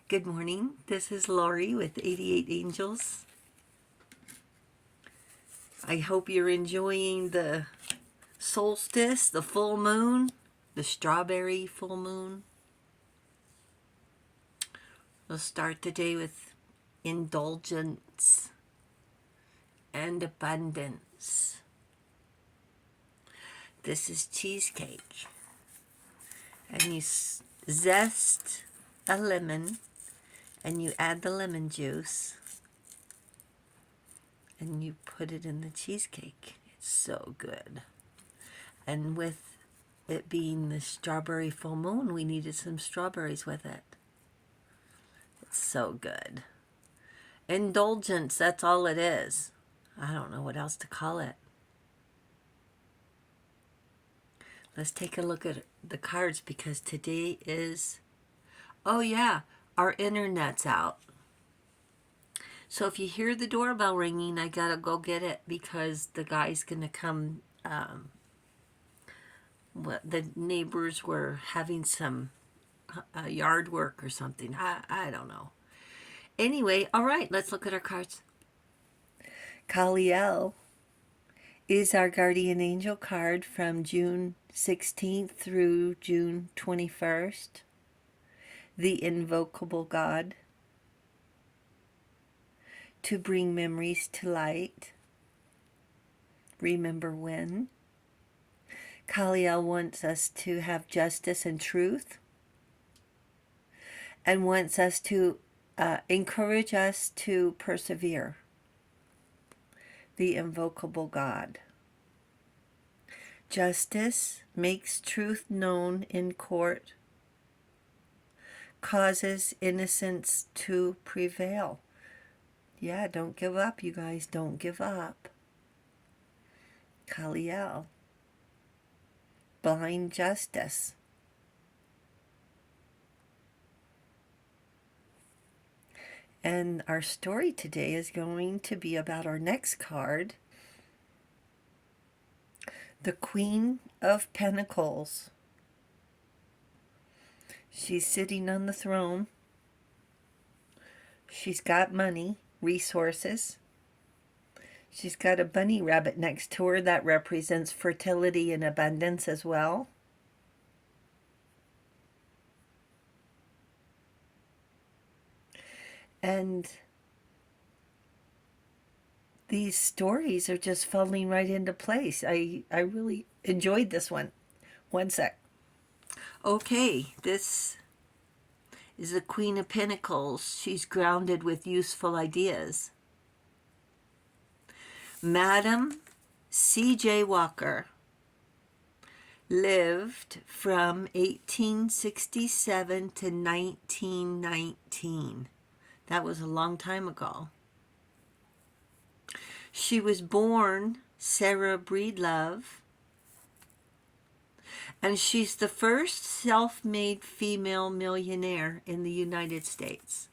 Good morning. This is Lori with 88 Angels. I hope you're enjoying the solstice, the full moon, the strawberry full moon. We'll start the day with indulgence and abundance. This is cheesecake. And you zest a lemon and you add the lemon juice and you put it in the cheesecake. It's so good. And with it being the strawberry full moon, we needed some strawberries with it. It's so good. Indulgence, that's all it is. I don't know what else to call it. Let's take a look at the cards because today is, oh yeah, our internet's out. So if you hear the doorbell ringing, I gotta go get it because the guy's gonna come. The neighbors were having some yard work or something. I don't know. Anyway, all right, let's look at our cards. Kaliel is our guardian angel card from June 16th through June 21st. The invocable God. To bring memories to light. Remember when. Kaliel wants us to have justice and truth. And wants us to encourage us to persevere. The invocable God. Justice makes truth known in court, causes innocence to prevail. Yeah, don't give up, you guys. Don't give up. Kaliel. Blind justice. And our story today is going to be about our next card, the Queen of Pentacles. She's sitting on the throne. She's got money, resources. She's got a bunny rabbit next to her that represents fertility and abundance as well. And these stories are just falling right into place. I really enjoyed this one. One sec. Okay, this is the Queen of Pentacles. She's grounded with useful ideas. Madam C.J. Walker lived from 1867 to 1919. That was a long time ago. She was born Sarah Breedlove, and she's the first self-made female millionaire in the United States.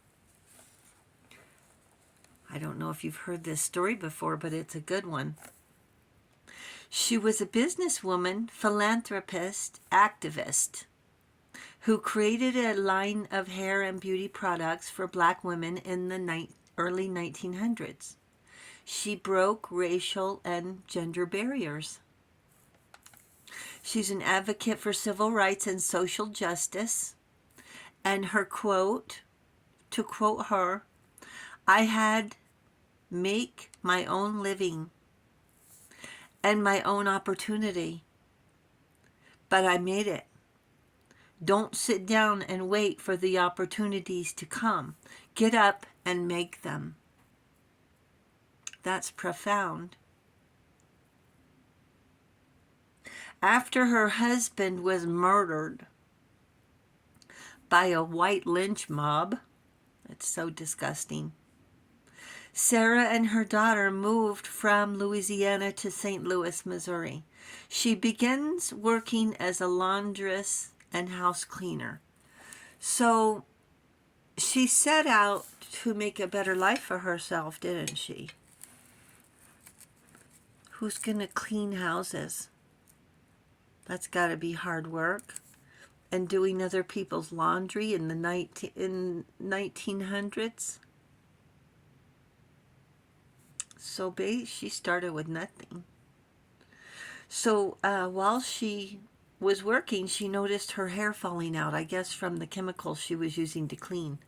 I don't know if you've heard this story before, but it's a good one. She was a businesswoman, philanthropist, activist, who created a line of hair and beauty products for black women in the early 1900s. She broke racial and gender barriers. She's an advocate for civil rights and social justice. And her quote, to quote her, I had make my own living and my own opportunity, but I made it. Don't sit down and wait for the opportunities to come. Get up and make them. That's profound. After her husband was murdered by a white lynch mob, it's so disgusting, Sarah and her daughter moved from Louisiana to St. Louis, Missouri. She begins working as a laundress and house cleaner. So she set out to make a better life for herself, didn't she? Who's going to clean houses? That's got to be hard work. and doing other people's laundry in the 1900s. So she started with nothing. So while she was working, she noticed her hair falling out, I guess from the chemicals she was using to clean.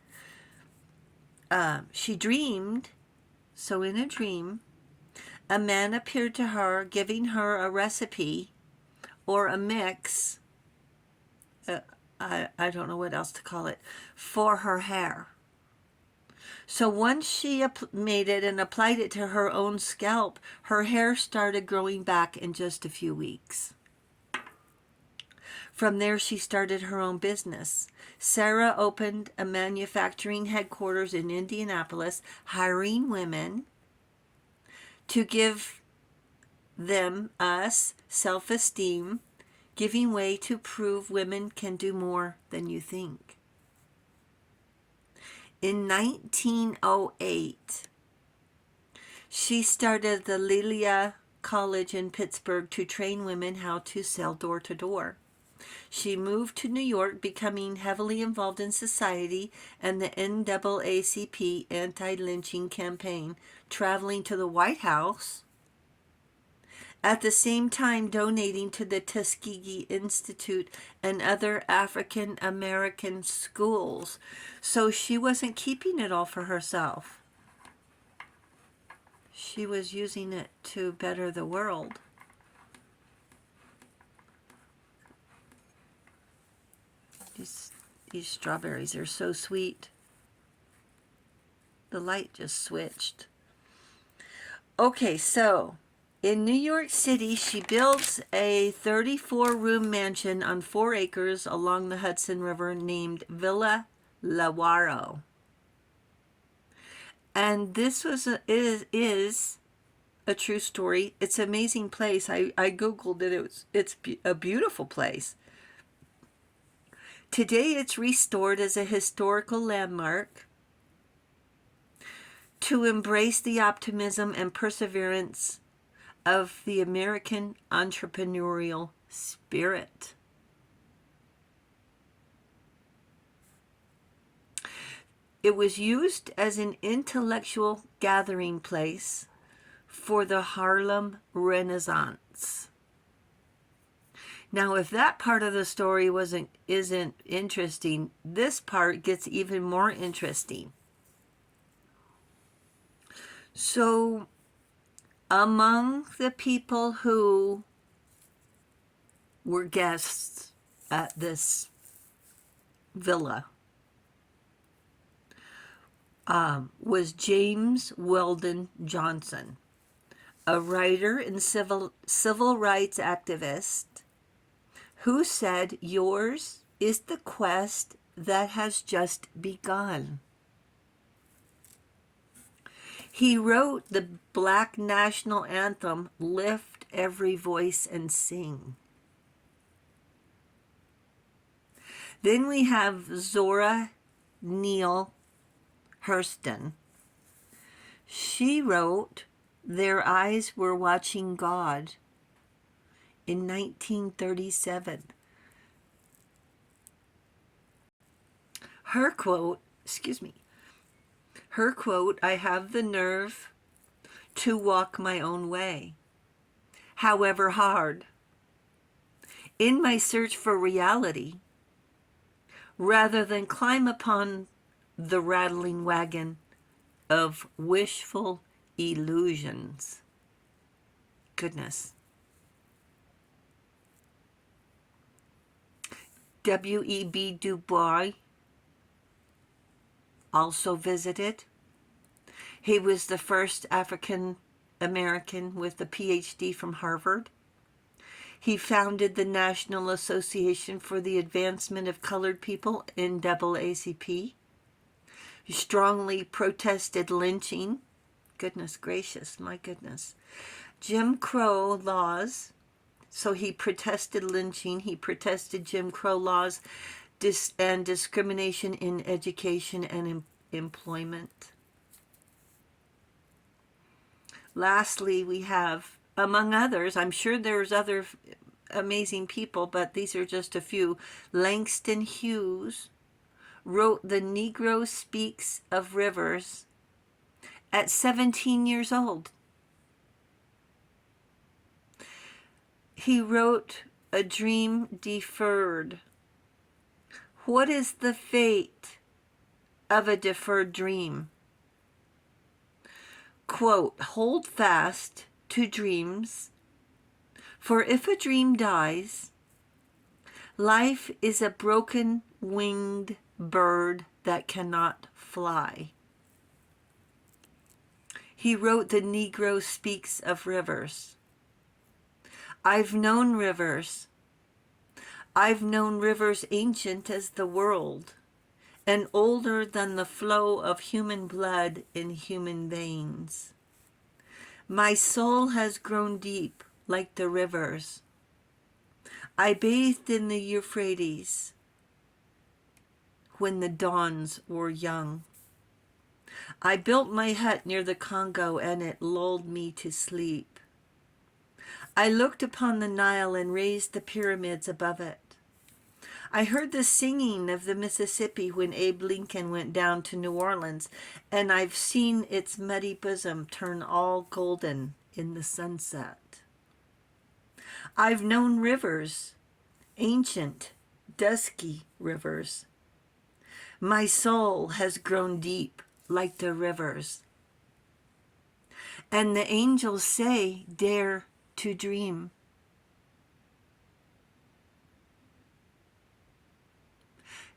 She dreamed, so in a dream, a man appeared to her giving her a recipe or a mix, I don't know what else to call it, for her hair. So once she made it and applied it to her own scalp, her hair started growing back in just a few weeks. From there, she started her own business. Sarah opened a manufacturing headquarters in Indianapolis, hiring women to give us, self-esteem, giving way to prove women can do more than you think. In 1908, she started the Lilia College in Pittsburgh to train women how to sell door to door. She moved to New York, becoming heavily involved in society and the NAACP anti-lynching campaign, traveling to the White House, at the same time donating to the Tuskegee Institute and other African American schools. So she wasn't keeping it all for herself. She was using it to better the world. These strawberries are so sweet. The light just switched. Okay, so in New York City, she builds a 34-room mansion on 4 acres along the Hudson River named Villa Lawaro. And this is a true story. It's an amazing place. I Googled it. It's a beautiful place. Today it's restored as a historical landmark to embrace the optimism and perseverance of the American entrepreneurial spirit. It was used as an intellectual gathering place for the Harlem Renaissance. Now, if that part of the story isn't interesting, this part gets even more interesting. So, among the people who were guests at this villa was James Weldon Johnson, a writer and civil rights activist, who said, "Yours is the quest that has just begun." He wrote the Black national anthem, "Lift Every Voice and Sing." Then we have Zora Neale Hurston. She wrote "Their Eyes Were Watching God" in 1937. Her quote, "I have the nerve to walk my own way, however hard, in my search for reality, rather than climb upon the rattling wagon of wishful illusions." Goodness. W.E.B. Du Bois also visited. He was the first African American with a PhD from Harvard. He founded the National Association for the Advancement of Colored People, NAACP. He strongly protested lynching. Goodness gracious, my goodness. Jim Crow laws. So he protested lynching. He protested Jim Crow laws and discrimination in education and employment. Lastly, we have, among others, I'm sure there's other amazing people, but these are just a few. Langston Hughes wrote The Negro Speaks of Rivers at 17 years old. He wrote A Dream Deferred. What is the fate of a deferred dream? Quote, hold fast to dreams, for if a dream dies, life is a broken winged bird that cannot fly. He wrote The Negro Speaks of Rivers. I've known rivers. I've known rivers ancient as the world, and older than the flow of human blood in human veins. My soul has grown deep like the rivers. I bathed in the Euphrates when the dawns were young. I built my hut near the Congo, and it lulled me to sleep. I looked upon the Nile and raised the pyramids above it. I heard the singing of the Mississippi when Abe Lincoln went down to New Orleans, and I've seen its muddy bosom turn all golden in the sunset. I've known rivers, ancient, dusky rivers. My soul has grown deep like the rivers. And the angels say, dare to dream.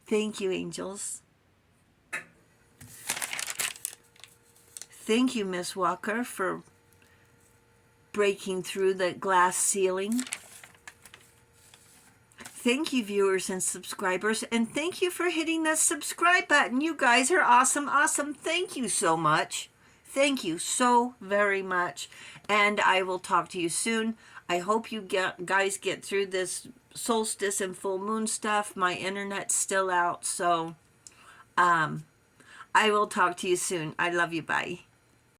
Thank you, angels. Thank you, Miss Walker, for breaking through the glass ceiling. Thank you, viewers and subscribers, and thank you for hitting that subscribe button. You guys are awesome, awesome. Thank you so much. Thank you so very much, and I will talk to you soon. I hope you guys get through this solstice and full moon stuff. My internet's still out, so I will talk to you soon. I love you. Bye.